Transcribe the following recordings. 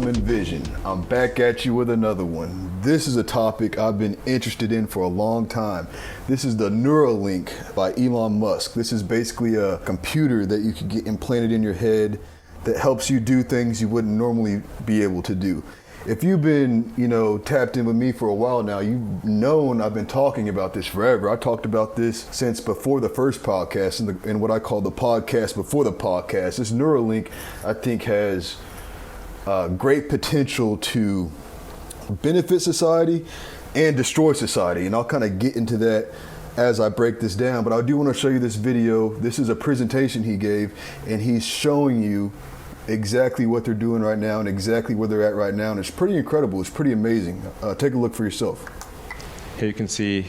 SHAMAN Vision. I'm back at you with another one. This is a topic I've been interested in for a long time. This is the NeuraLink by Elon Musk. This is basically a computer that you can get implanted in your head that helps you do things you wouldn't normally be able to do. If you've been, tapped in with me for a while now, you've known I've been talking about this forever. I talked about this since before the first podcast in what I call the podcast before the podcast. This NeuraLink, I think, has great potential to benefit society and destroy society. And I'll kind of get into that as I break this down. But I do want to show you this video. This is a presentation he gave, and he's showing you exactly what they're doing right now and exactly where they're at right now, and it's pretty incredible. It's pretty amazing. Take a look for yourself. Here you can see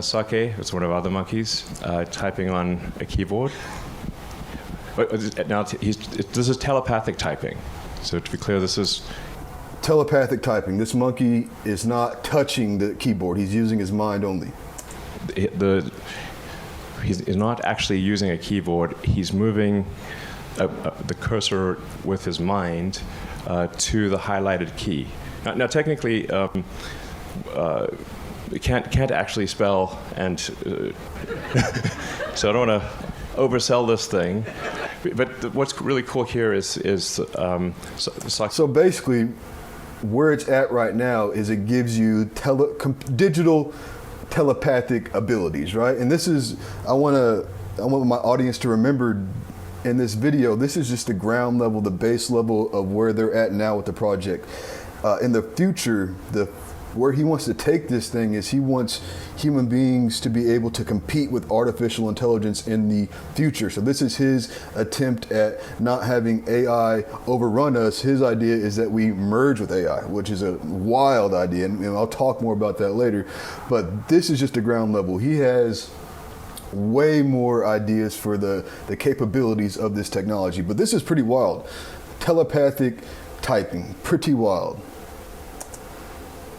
Sake, it's one of our other monkeys, typing on a keyboard. Now this is telepathic typing. So to be clear, this is telepathic typing. This monkey is not touching the keyboard. He's using his mind only. He's not actually using a keyboard. He's moving the cursor with his mind to the highlighted key. Now technically, can't actually spell, and so I don't want to oversell this thing. But what's really cool here is so basically, where it's at right now is it gives you digital telepathic abilities, right? And this is I want my audience to remember. In this video, this is just the ground level, the base level of where they're at now with the project. In the future, where he wants to take this thing is he wants human beings to be able to compete with artificial intelligence in the future. So this is his attempt at not having AI overrun us. His idea is that we merge with AI, which is a wild idea, and I'll talk more about that later. But this is just the ground level. He has way more ideas for the capabilities of this technology, but this is pretty wild. Telepathic typing, pretty wild.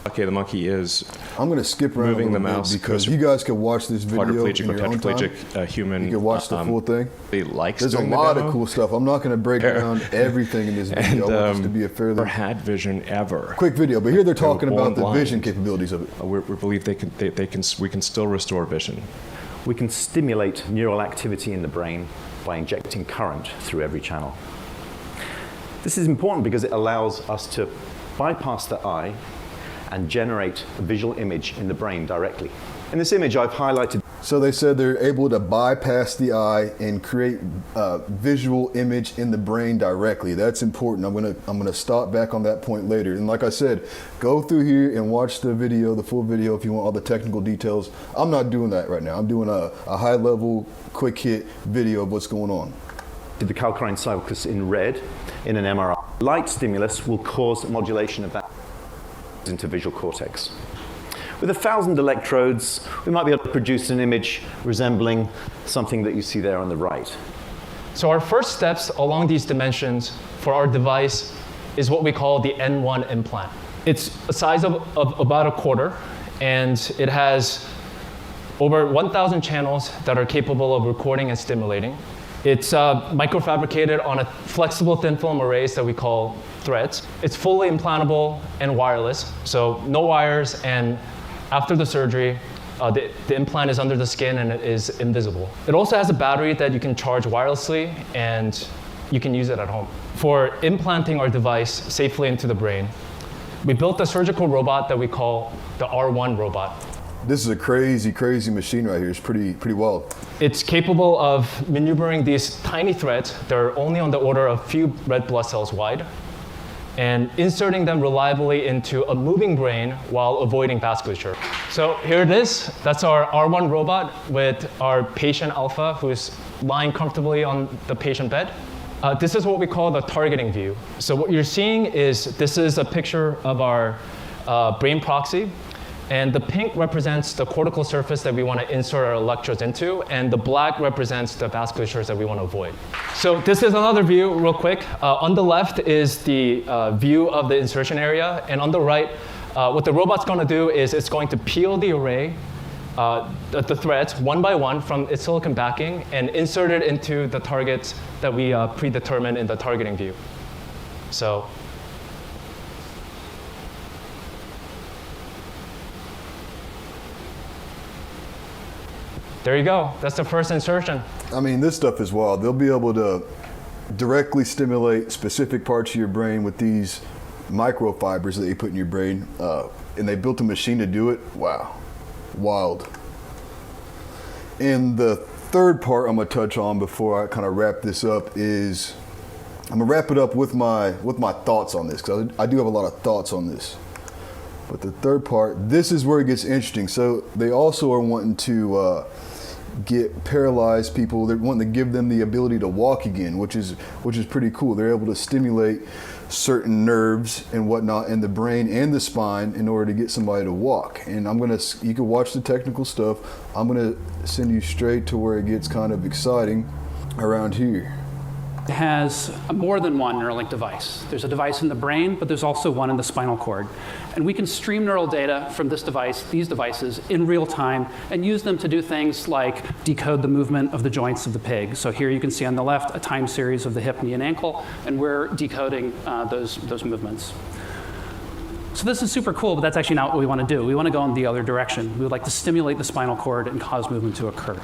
Okay, the monkey is. I'm going to skip around moving the mouse because you guys can watch this video quadriplegic in your own time. Human. You can watch the full thing. He likes. There's a lot of cool stuff. I'm not going to break down everything in this video. I want this to be a fairly never had vision ever. Quick video, but here they're talking about the vision capabilities of it. We believe we can still restore vision. We can stimulate neural activity in the brain by injecting current through every channel. This is important because it allows us to bypass the eye and generate a visual image in the brain directly. In this image, I've highlighted. So they said they're able to bypass the eye and create a visual image in the brain directly. That's important. I'm gonna stop back on that point later. And like I said, go through here and watch the video, the full video, if you want all the technical details. I'm not doing that right now. I'm doing a high level, quick hit video of what's going on. The calcarine sulcus in red in an MRI. Light stimulus will cause modulation of that into visual cortex. With 1,000 electrodes, we might be able to produce an image resembling something that you see there on the right. So our first steps along these dimensions for our device is what we call the N1 implant. It's a size of about a quarter, and it has over 1,000 channels that are capable of recording and stimulating. It's microfabricated on a flexible thin film arrays that we call threads. It's fully implantable and wireless, so no wires, and after the surgery, the implant is under the skin and it is invisible. It also has a battery that you can charge wirelessly, and you can use it at home. For implanting our device safely into the brain, we built a surgical robot that we call the R1 robot. This is a crazy, crazy machine right here. It's pretty wild. It's capable of maneuvering these tiny threads. They're only on the order of few red blood cells wide, and inserting them reliably into a moving brain while avoiding vasculature. So here it is. That's our R1 robot with our patient Alpha, who's lying comfortably on the patient bed. This is what we call the targeting view. So what you're seeing is, this is a picture of our brain proxy. And the pink represents the cortical surface that we want to insert our electrodes into, and the black represents the vasculatures that we want to avoid. So this is another view real quick. On the left is the view of the insertion area, and on the right, what the robot's going to do is it's going to peel the array, the threads one by one from its silicon backing and insert it into the targets that we predetermined in the targeting view. So There you go. That's the first insertion. I mean, this stuff is wild. They'll be able to directly stimulate specific parts of your brain with these microfibers that they put in your brain, and they built a machine to do it. Wow, wild. And the third part I'm gonna touch on before I kind of wrap this up is I'm gonna wrap it up with my thoughts on this, because I do have a lot of thoughts on this. But the third part, this is where it gets interesting. So they also are wanting to get paralyzed people. They're wanting to give them the ability to walk again, which is pretty cool. They're able to stimulate certain nerves and whatnot in the brain and the spine in order to get somebody to walk. And you can watch the technical stuff. I'm gonna send you straight to where it gets kind of exciting around here. It has more than one NeuraLink device. There's a device in the brain, but there's also one in the spinal cord. And we can stream neural data from these devices in real time, and use them to do things like decode the movement of the joints of the pig. So here you can see on the left a time series of the hip, knee, and ankle, and we're decoding those movements. So this is super cool, but that's actually not what we want to do. We want to go in the other direction. We would like to stimulate the spinal cord and cause movement to occur.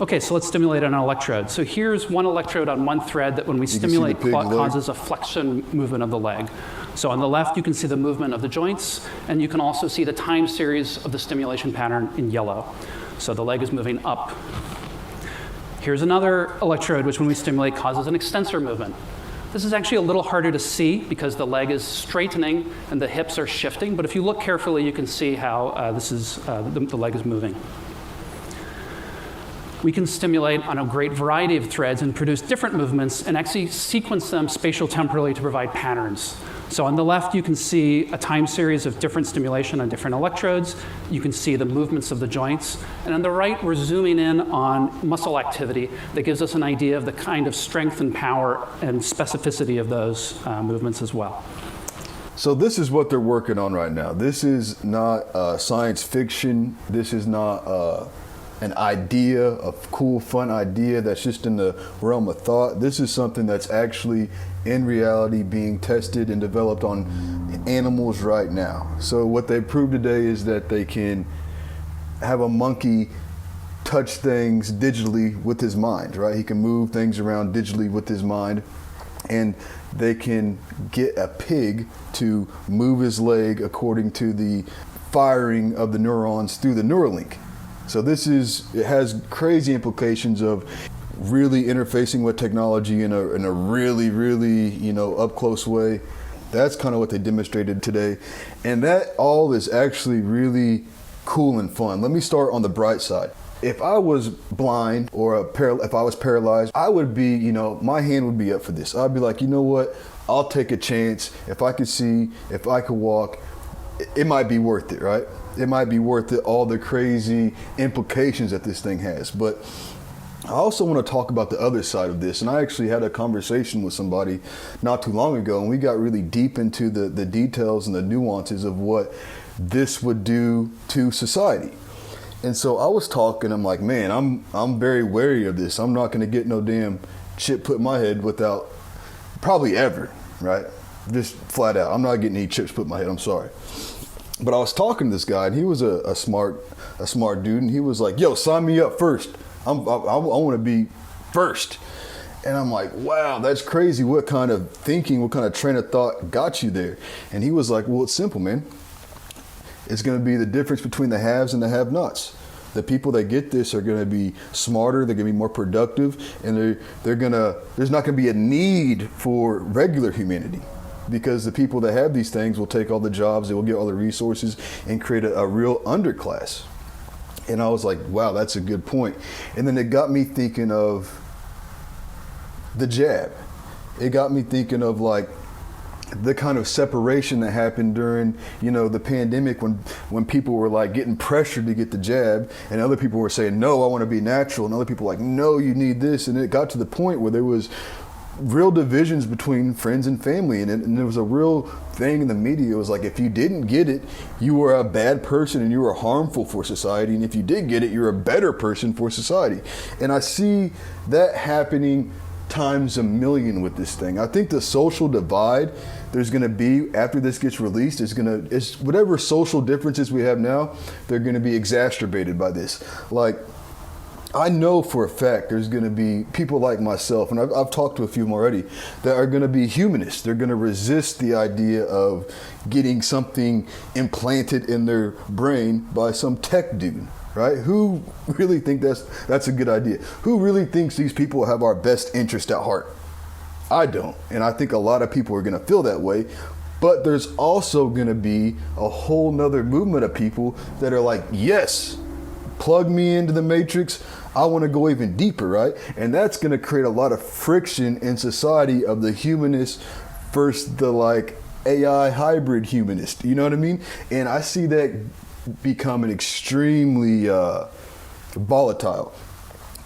Okay, so let's stimulate on an electrode. So here's one electrode on one thread that when we stimulate causes a flexion movement of the leg. So on the left, you can see the movement of the joints, and you can also see the time series of the stimulation pattern in yellow. So the leg is moving up. Here's another electrode, which when we stimulate causes an extensor movement. This is actually a little harder to see because the leg is straightening and the hips are shifting, but if you look carefully, you can see how the leg is moving. We can stimulate on a great variety of threads and produce different movements and actually sequence them spatial-temporally to provide patterns. So on the left, you can see a time series of different stimulation on different electrodes. You can see the movements of the joints. And on the right, we're zooming in on muscle activity that gives us an idea of the kind of strength and power and specificity of those movements as well. So this is what they're working on right now. This is not science fiction. This is not an idea, a cool, fun idea that's just in the realm of thought. This is something that's actually in reality being tested and developed on animals right now. So what they proved today is that they can have a monkey touch things digitally with his mind, right? He can move things around digitally with his mind, and they can get a pig to move his leg according to the firing of the neurons through the NeuraLink. So it has crazy implications of really interfacing with technology in a really, really, up close way. That's kind of what they demonstrated today. And that all is actually really cool and fun. Let me start on the bright side. If I was blind or if I was paralyzed, I would be, my hand would be up for this. I'd be like, you know what? I'll take a chance. If I could see, if I could walk, it might be worth it, right? It might be worth it, all the crazy implications that this thing has. But I also want to talk about the other side of this. And I actually had a conversation with somebody not too long ago, and we got really deep into the details and the nuances of what this would do to society. And so I was talking, I'm like, man, I'm very wary of this. I'm not going to get no damn chip put in my head without, probably ever, right? Just flat out. I'm not getting any chips put in my head, I'm sorry. But I was talking to this guy, and he was a smart dude, and he was like, yo, sign me up first. I want to be first. And I'm like, wow, that's crazy. What kind of thinking, what kind of train of thought got you there? And he was like, well, it's simple, man. It's going to be the difference between the haves and the have-nots. The people that get this are going to be smarter, they're going to be more productive, and there's not going to be a need for regular humanity. Because the people that have these things will take all the jobs, they will get all the resources and create a real underclass. And I was like, wow, that's a good point. And then it got me thinking of the jab. It got me thinking of like the kind of separation that happened during, the pandemic when people were like getting pressured to get the jab, and other people were saying, no, I want to be natural. And other people were like, no, you need this. And it got to the point where there was real divisions between friends and family, and there was a real thing in the media. It was like, if you didn't get it, you were a bad person and you were harmful for society, and if you did get it, you're a better person for society. And I see that happening times a million with this thing. I think the social divide there's going to be after this gets released it's whatever social differences we have now, they're going to be exacerbated by this. Like, I know for a fact there's going to be people like myself, and I've talked to a few of them already, that are going to be humanists. They're going to resist the idea of getting something implanted in their brain by some tech dude, right? Who really think that's a good idea? Who really thinks these people have our best interest at heart? I don't, and I think a lot of people are going to feel that way. But there's also going to be a whole nother movement of people that are like, yes, plug me into the matrix. I want to go even deeper, right? And that's going to create a lot of friction in society of the humanist versus the like AI hybrid humanist. You know what I mean? And I see that becoming extremely volatile.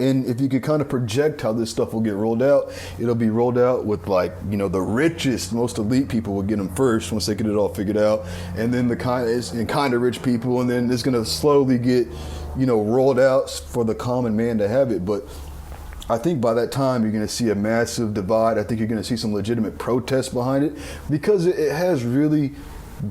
And if you could kind of project how this stuff will get rolled out, it'll be rolled out with like, you know, the richest, most elite people will get them first once they get it all figured out. And then the kind of rich people, and then it's going to slowly get, you know, rolled out for the common man to have it. But I think by that time, you're going to see a massive divide. I think you're going to see some legitimate protests behind it because it has really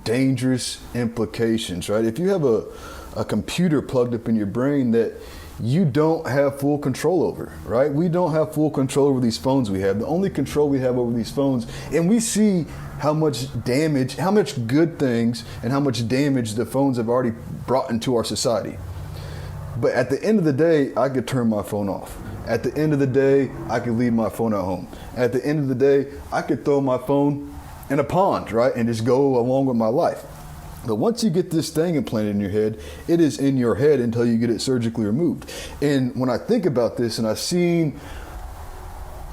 dangerous implications, right? If you have a computer plugged up in your brain that you don't have full control over, right? We don't have full control over these phones we have. The only control we have over these phones, and we see how much damage, how much good things and how much damage the phones have already brought into our society. But at the end of the day, I could turn my phone off. At the end of the day, I could leave my phone at home. At the end of the day, I could throw my phone in a pond, right? And just go along with my life. But once you get this thing implanted in your head, it is in your head until you get it surgically removed. And when I think about this, and I've seen,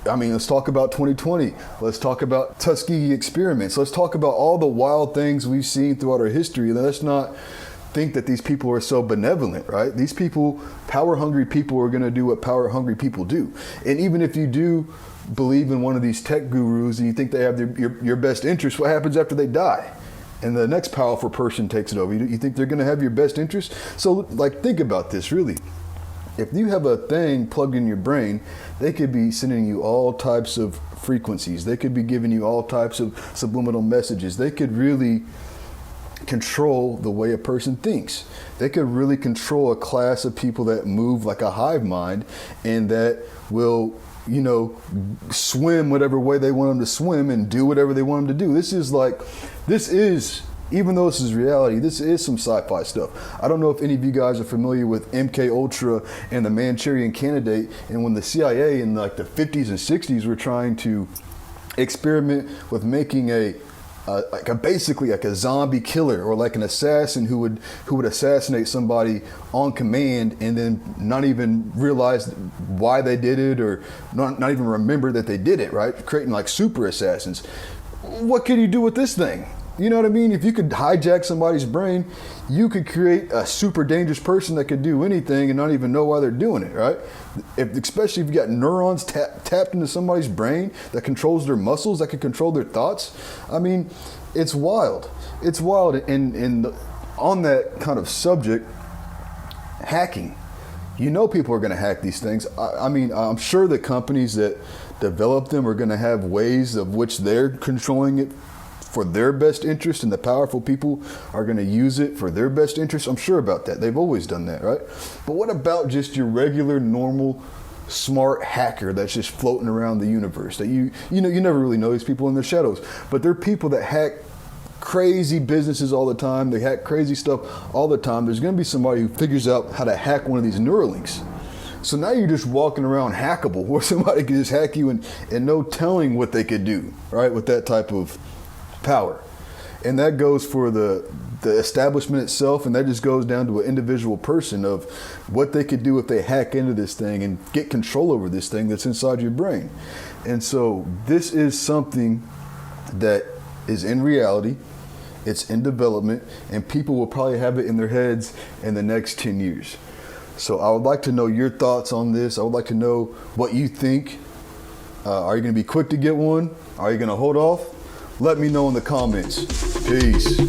I mean, let's talk about 2020. Let's talk about Tuskegee experiments. Let's talk about all the wild things we've seen throughout our history. Let's not think that these people are so benevolent, right? These people, power-hungry people, are going to do what power-hungry people do. And even if you do believe in one of these tech gurus and you think they have your best interest, what happens after they die? And the next powerful person takes it over. You think they're going to have your best interest? So, like, think about this, really. If you have a thing plugged in your brain, they could be sending you all types of frequencies. They could be giving you all types of subliminal messages. They could really control the way a person thinks. They could really control a class of people that move like a hive mind and that will, you know, swim whatever way they want them to swim and do whatever they want them to do. This is, even though this is reality, this is some sci-fi stuff. I don't know if any of you guys are familiar with MK Ultra and the Manchurian Candidate, and when the CIA in like the 50s and 60s were trying to experiment with making basically like a zombie killer or like an assassin who would assassinate somebody on command and then not even realize why they did it or not even remember that they did it, right? Creating like super assassins. What could you do with this thing? You know what I mean? If you could hijack somebody's brain, you could create a super dangerous person that could do anything and not even know why they're doing it, right? Especially if you got neurons tapped into somebody's brain that controls their muscles, that can control their thoughts. I mean, it's wild. It's wild. And on that kind of subject, hacking. You know people are going to hack these things. I mean, I'm sure the companies that develop them are going to have ways of which they're controlling it for their best interest, and the powerful people are going to use it for their best interest. I'm sure about that. They've always done that, right? But what about just your regular, normal, smart hacker that's just floating around the universe that you never really know these people in the shadows, but they're people that hack crazy businesses all the time. They hack crazy stuff all the time. There's going to be somebody who figures out how to hack one of these NeuraLinks. So now you're just walking around hackable, where somebody could just hack you and no telling what they could do, right, with that type of power. And that goes for the establishment itself, and that just goes down to an individual person of what they could do if they hack into this thing and get control over this thing that's inside your brain. And so this is something that is in reality, it's in development, and people will probably have it in their heads in the next 10 years. So I would like to know your thoughts on this. I would like to know what you think. Are you going to be quick to get one? Are you going to hold off? Let me know in the comments. Peace.